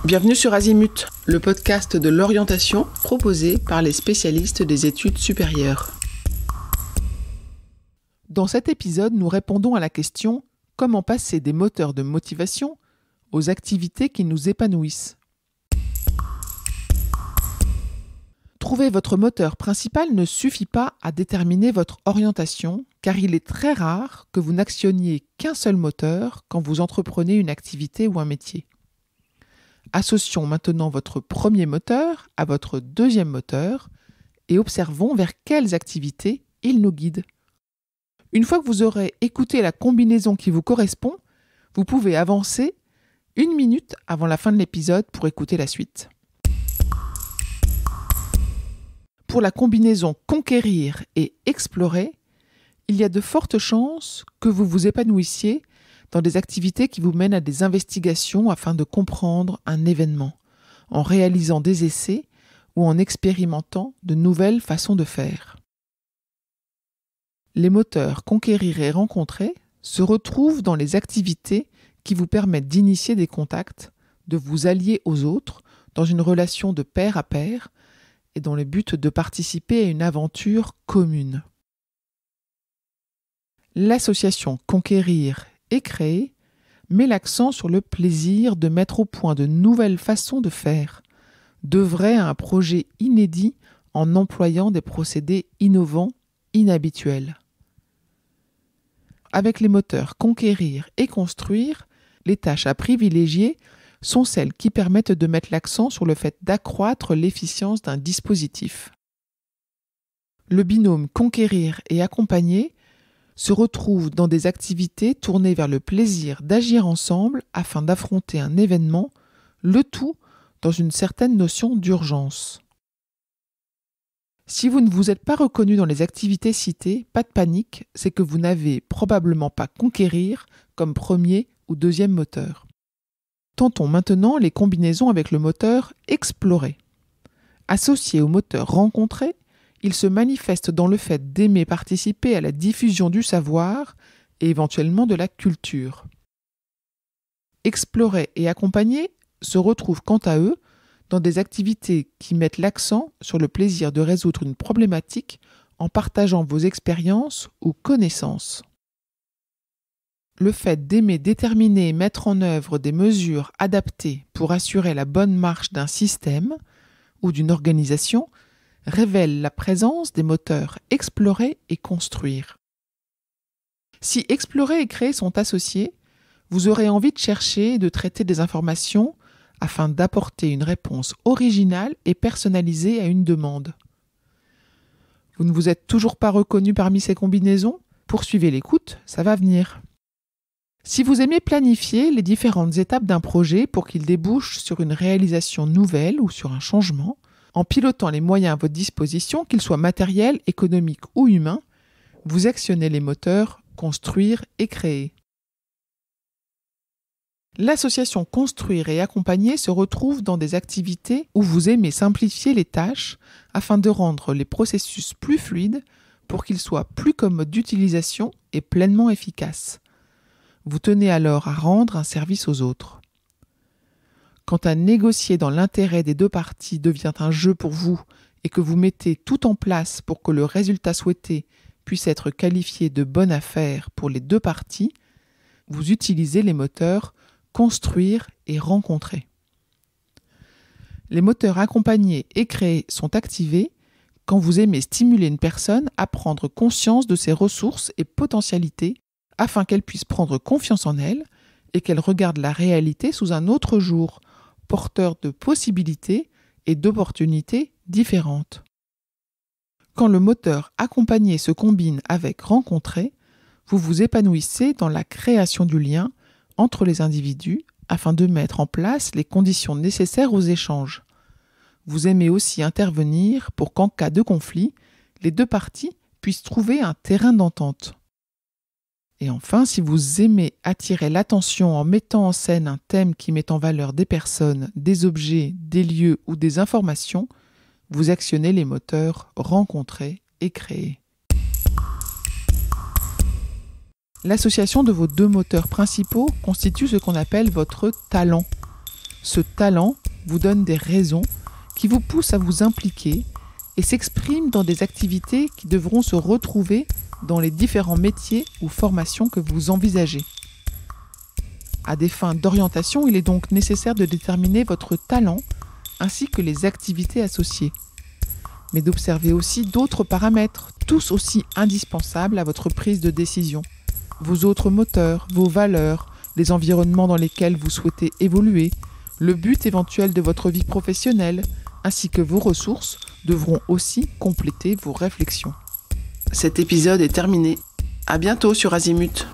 Bienvenue sur Azimut, le podcast de l'orientation proposé par les spécialistes des études supérieures. Dans cet épisode, nous répondons à la question « Comment passer des moteurs de motivation aux activités qui nous épanouissent ?» Trouver votre moteur principal ne suffit pas à déterminer votre orientation, car il est très rare que vous n'actionniez qu'un seul moteur quand vous entreprenez une activité ou un métier. Associons maintenant votre premier moteur à votre deuxième moteur et observons vers quelles activités il nous guide. Une fois que vous aurez écouté la combinaison qui vous correspond, vous pouvez avancer 1 minute avant la fin de l'épisode pour écouter la suite. Pour la combinaison conquérir et explorer, il y a de fortes chances que vous vous épanouissiez dans des activités qui vous mènent à des investigations afin de comprendre un événement, en réalisant des essais ou en expérimentant de nouvelles façons de faire. Les moteurs conquérir et rencontrer se retrouvent dans les activités qui vous permettent d'initier des contacts, de vous allier aux autres dans une relation de pair à pair et dans le but de participer à une aventure commune. L'association conquérir et créer met l'accent sur le plaisir de mettre au point de nouvelles façons de faire, d'œuvrer à un projet inédit en employant des procédés innovants, inhabituels. Avec les moteurs conquérir et construire, les tâches à privilégier sont celles qui permettent de mettre l'accent sur le fait d'accroître l'efficience d'un dispositif. Le binôme conquérir et accompagner se retrouve dans des activités tournées vers le plaisir d'agir ensemble afin d'affronter un événement, le tout dans une certaine notion d'urgence. Si vous ne vous êtes pas reconnu dans les activités citées, pas de panique, c'est que vous n'avez probablement pas conquérir comme premier ou deuxième moteur. Tentons maintenant les combinaisons avec le moteur explorer. Associé au moteur rencontrer, il se manifeste dans le fait d'aimer participer à la diffusion du savoir et éventuellement de la culture. Explorer et accompagner se retrouvent quant à eux dans des activités qui mettent l'accent sur le plaisir de résoudre une problématique en partageant vos expériences ou connaissances. Le fait d'aimer déterminer et mettre en œuvre des mesures adaptées pour assurer la bonne marche d'un système ou d'une organisation révèle la présence des moteurs explorer et construire. Si explorer et créer sont associés, vous aurez envie de chercher et de traiter des informations afin d'apporter une réponse originale et personnalisée à une demande. Vous ne vous êtes toujours pas reconnu parmi ces combinaisons ? Poursuivez l'écoute, ça va venir. Si vous aimez planifier les différentes étapes d'un projet pour qu'il débouche sur une réalisation nouvelle ou sur un changement, en pilotant les moyens à votre disposition, qu'ils soient matériels, économiques ou humains, vous actionnez les moteurs construire et créer. L'association construire et accompagner se retrouve dans des activités où vous aimez simplifier les tâches afin de rendre les processus plus fluides pour qu'ils soient plus commodes d'utilisation et pleinement efficaces. Vous tenez alors à rendre un service aux autres. Quand à négocier dans l'intérêt des deux parties devient un jeu pour vous et que vous mettez tout en place pour que le résultat souhaité puisse être qualifié de bonne affaire pour les deux parties, vous utilisez les moteurs construire et rencontrer. Les moteurs accompagner et créer sont activés quand vous aimez stimuler une personne à prendre conscience de ses ressources et potentialités afin qu'elle puisse prendre confiance en elle et qu'elle regarde la réalité sous un autre jour, porteur de possibilités et d'opportunités différentes. Quand le moteur accompagner se combine avec rencontrer, vous vous épanouissez dans la création du lien entre les individus afin de mettre en place les conditions nécessaires aux échanges. Vous aimez aussi intervenir pour qu'en cas de conflit, les deux parties puissent trouver un terrain d'entente. Et enfin, si vous aimez attirer l'attention en mettant en scène un thème qui met en valeur des personnes, des objets, des lieux ou des informations, vous actionnez les moteurs rencontrer et créer. L'association de vos deux moteurs principaux constitue ce qu'on appelle votre talent. Ce talent vous donne des raisons qui vous poussent à vous impliquer et s'exprime dans des activités qui devront se retrouver dans les différents métiers ou formations que vous envisagez. À des fins d'orientation, il est donc nécessaire de déterminer votre talent ainsi que les activités associées, mais d'observer aussi d'autres paramètres, tous aussi indispensables à votre prise de décision. Vos autres moteurs, vos valeurs, les environnements dans lesquels vous souhaitez évoluer, le but éventuel de votre vie professionnelle, ainsi que vos ressources, devront aussi compléter vos réflexions. Cet épisode est terminé. À bientôt sur Azimut.